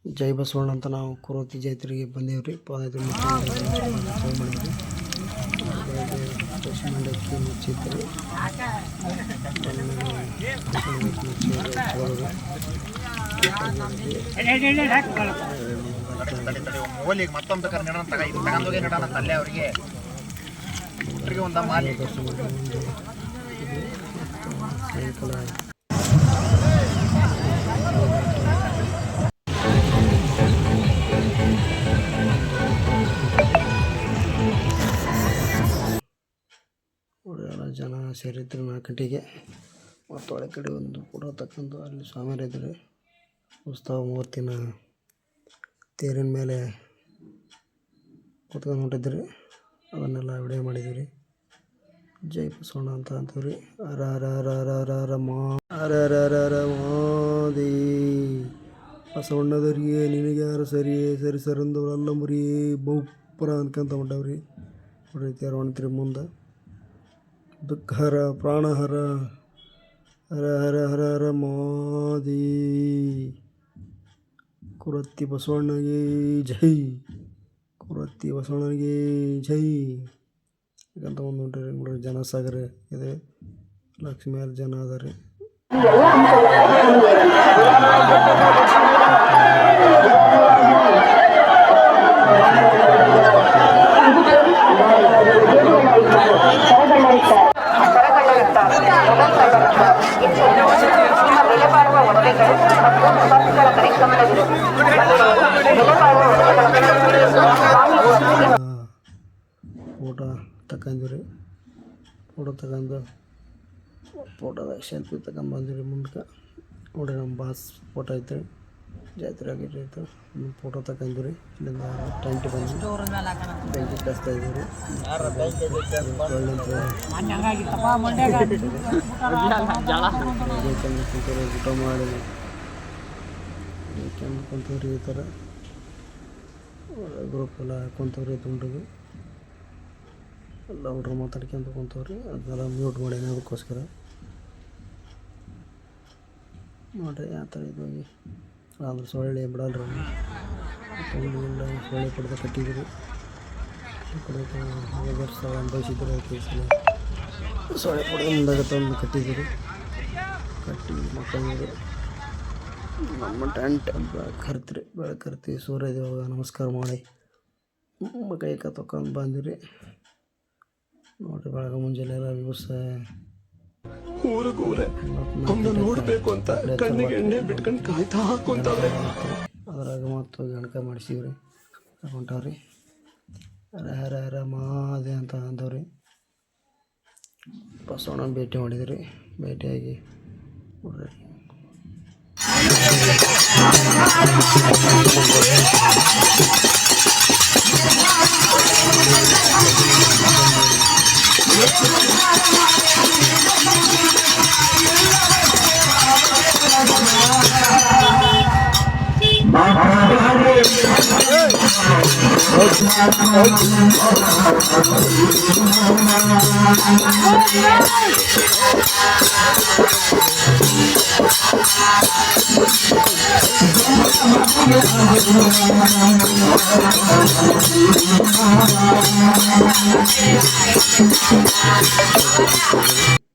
ಜೈ ಬಸವಣ್ಣ ಅಂತ ನಾವು ಕುರುತಿ ಜಾತ್ರೆಗೆ ಬಂದೇವ್ರಿ. ಪಾದಯಾತ್ರೆ ಮಾಡಿದ್ವಿ. ಮಂಡಕ್ಕಿ ಮುಚ್ಚಿದ್ರಿ. ಮತ್ತೊಂದು ತಗಂದೋಗಿ ಅವರಿಗೆ ಒಂದು ಮಾಲಿ ಸಾಯಂಕಾಲ ಎಲ್ಲ ಜನ ಸೇರಿದ್ರು 4 ಗಂಟೆಗೆ. ಮತ್ತು ಒಳ ಕಡೆ ಒಂದು ಫೋಟೋ ತಕ್ಕಂಡು ಅಲ್ಲಿ ಸ್ವಾಮಿಯರು ಇದ್ದರು. ಉತ್ಸವ ಮೂವತ್ತಿನ ತೇರಿನ ಮೇಲೆ ಕೂತ್ಕೊಂಡು ಹೊಂಟಿದ್ರಿ. ಅದನ್ನೆಲ್ಲ ವಿಡಿಯೋ ಮಾಡಿದ್ವಿ ರೀ. ಜೈ ಬಸವಣ್ಣ ಅಂತ ಅಂತೀವ್ರಿ. ಹರ ಹರ ಹರ ಹರ ಹರ ಹರ ಹರ ಹರ ಹರ ಹರ ಮಾದೇ ಬಸವಣ್ಣದವ್ರಿಗೆ ನಿನಗೆ ಯಾರು ಸರಿ ಸರಂದವರೆಲ್ಲ ಮುರಿ ಬಹುಪರ ಅನ್ಕೊಂತ ಹೊಂಟವ್ರಿ. ನೋಡ್ರಿ ತೇರು ಹೊಣ್ತಿರಿ ಮುಂದೆ. ದುಃಖಹರ ಪ್ರಾಣಹರ ಹರ ಹರ ಹರ ಹರ ಮಾದೇ ಕುರತ್ತಿ ಬಸವಣ್ಣಗೆ ಜೈ, ಕುರತ್ತಿ ಬಸವಣ್ಣನಿಗೆ ಜೈ ಯಾಕಂತ ಒಂದು ಹೊಂಟ್ರಿ. ನೋಡ್ರಿ ಜನಸಾಗರ ಇದೆ. ಲಕ್ಷ್ಮಿಯಾರ ಜನ ಅದ ರೀ. ಫೋಟೋ ತಗೊಂಡ್ರಿ. ಫೋಟೋ ತಗೊಂಡು ಫೋಟೋದಾಗ ಸೆಲ್ಫಿ ತಗೊಂಡ್ಬಂದಿರಿ. ಮುಂದಕ್ಕೆ ನೋಡ್ರಿ ನಮ್ಮ ಬಾಸ್ ಫೋಟೋ ಐತೆ. ಜಾತ್ರೆ ಆಗಿತ್ತು. ಫೋಟೋ ತಗೊಂಡ್ರಿ. ಇಲ್ಲಿಂದ ಟೆಂಟ್ ಬಂದು ಬೆಂಕಿ ಕಸ್ತಾ ಇದ್ದೀವಿ. ಊಟ ಮಾಡಿ ಕುಂತವ್ರಿ. ಈ ಥರ ಗ್ರೂಪ್ ಎಲ್ಲ ಕುಂತವ್ರಿ. ತುಂಡಿಗೆ ಎಲ್ಲ ಹುಡ್ರು ಮಾತಾಡ್ಕೊಂತ ಕುಂತವ್ರಿ. ಅದನ್ನೆಲ್ಲ ಮ್ಯೂಟ್ ಮಾಡಿ ಅದಕ್ಕೋಸ್ಕರ ನೋಡ್ರಿ ಯಾವ ಥರ ಇದು. ಆದ್ರೆ ಸೊಳ್ಳೆ ಬಿಡಲ್ರಿ. ಎಲ್ಲ ಸೊಳ್ಳೆ ಪಡೆದ ಕಟ್ಟಿದ್ರು. ವರ್ಷ ಅನುಭವಿಸಿದ್ರು. ಸೊಳ್ಳೆ ಪಡೆದ ಮುಂದಾಗ ತಂದು ಕಟ್ಟಿದ್ರು. ಕಟ್ಟಿ ಮಕ್ಕಳಿದ್ರು. ನಮ್ಮ ಟೆಂಟ್ ಕರ್ತ್ರಿ. ಬೆಳಕರ್ತಿ ಸೂರ್ಯದೇವಾಗ ನಮಸ್ಕಾರ ಮಾಡಿ ಕೈ ತೊಗೊಂಡು ಬಂದಿರಿ. ನೋಡ್ರಿ ಬೆಳಗ್ಗೆ ಮುಂಜಾನೆ ಎಲ್ಲ ದಿವಸ ನೋಡಬೇಕು ಅಂತ ಕಣ್ಣಿಗೆ ಎಣ್ಣೆ ಬಿಟ್ಕೊಂಡು ಕಾಯ್ತಾ ಕುಂತವ್ರೆ. ಅದ್ರಾಗ ಮತ್ತು ಗಣಕ ಮಾಡಿಸಿವ್ರಿ. ಹೊಂಟವ್ರಿ. ಹರ ಹರ ಹರ ಮಾದೆ ಅಂತ ಅಂದವ್ರಿ. ಬಸವಣ್ಣನ ಭೇಟಿ ಮಾಡಿದ್ರಿ. ಭೇಟಿಯಾಗಿ ನೋಡ್ರಿ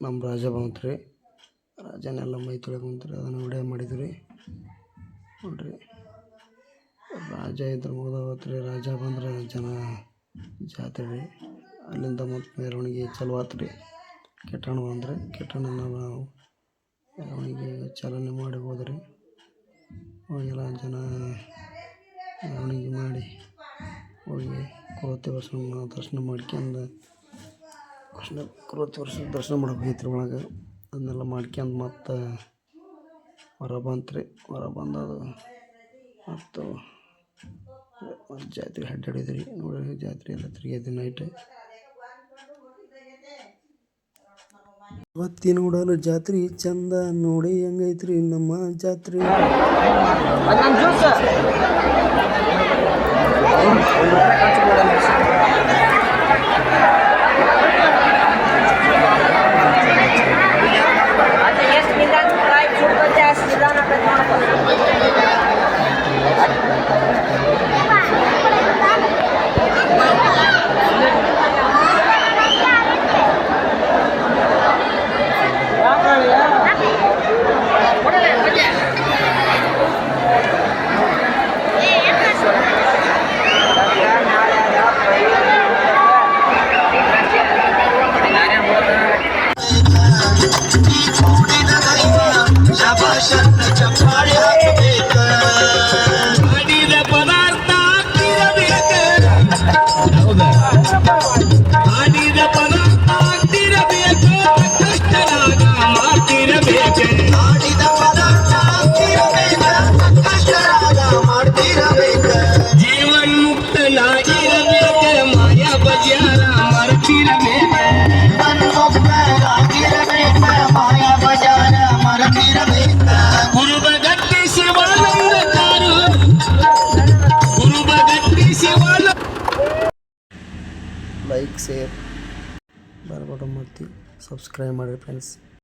ನಮ್ಮ ರಾಜ ಬಂತ್ರಿ. ರಾಜನೆಲ್ಲ ಮೈ ತೊಳೆಕೊಂತ್ರಿ. ಅದನ್ನು ವಿಡಿಯೋ ಮಾಡಿದ್ರಿ. ನೋಡ್ರಿ ರಾಜ ಇದ್ರೆ ಮುಗಿದೋತ್ರಿ. ರಾಜ ಬಂದ್ರೆ ಜನ ಜಾತ್ರೆ ರೀ. ಅಲ್ಲಿಂದ ಮತ್ತು ಮೆರವಣಿಗೆ ಚಲೋ ಆತ್ರಿ. ಕೆಟ್ಟಣ್ಣ ಬಂದರೆ ಕೆಟ್ಟಣ್ಣನ ನಾವು ಮೆರವಣಿಗೆ ಚಾಲನೆ ಮಾಡಿ ಹೋದ್ರಿ. ಅವಾಗೆಲ್ಲ ಜನ ಮೆರವಣಿಗೆ ಮಾಡಿ ಹೋಗಿ ಕುರತ್ತಿ ಬಸವಣ್ಣ ದರ್ಶನ ಮಾಡ್ಕೊಂಡು ಕುರತ್ತಿ ಬಸವಣ್ಣ ದರ್ಶನ ಮಾಡಕ್ಕೆ ಹೋಗಿತ್ರಿ ಒಳಗೆ. ಅದನ್ನೆಲ್ಲ ಮಾಡ್ಕೊಂಡು ಮತ್ತು ಹೊರ ಬಂತ್ರಿ. ಹೊರ ಬಂದದು ಮತ್ತು ಜಾತ್ರೆ ಅಡ್ಡಾಡಿದ್ರಿ. ನೋಡಿ ಜಾತ್ರೆ ಎಲ್ಲ ತಿರುಗಿದ್ವಿ ನೈಟ್. ಇವತ್ತಿ ನೋಡಲು ಜಾತ್ರೆ ಚಂದ ನೋಡಿ ಹೆಂಗೈತ್ರಿ ನಮ್ಮ ಜಾತ್ರೆ. ಮಾಡಿದ ಪದಾರ್ಥ ಆಗ್ತಿರಬೇಕು, ಮಾಡಿದ ಪದಾರ್ಥ ಆಗ್ತಿರಬೇಕು, ಕಷ್ಟರಾಗ ಮಾಡ್ತಿರಬೇಕು, ಮಾಡಿದ ಪದಾರ್ಥ ಆಗ್ತಿರಬೇಕು, ಕಷ್ಟರಾಗ ಮಾಡ್ತಿರಬೇಕು, ಜೀವನ್ ಮುಕ್ತನಾಗಿರಬೇಕು, ಮಾಯಾ ಬಜಾರ ಮರ್ತಿರಬೇಕು, ಜೀವನ್ ಮುಕ್ತನಾಗಿರಬೇಕು, ಮಾಯಾ ಬಜಾರ ಮರ್ತಿರಬೇಕು. ಗುರುಬಗಟ್ಟಿ ಶಿವಾನಂದಕಾರು, Gurubagatti Shivananda. Like share bar button ಮಾಡ್ತೀವಿ, ಸಬ್ಸ್ಕ್ರೈಬ್ ಮಾಡಿರಿ ಫ್ರೆಂಡ್ಸ್.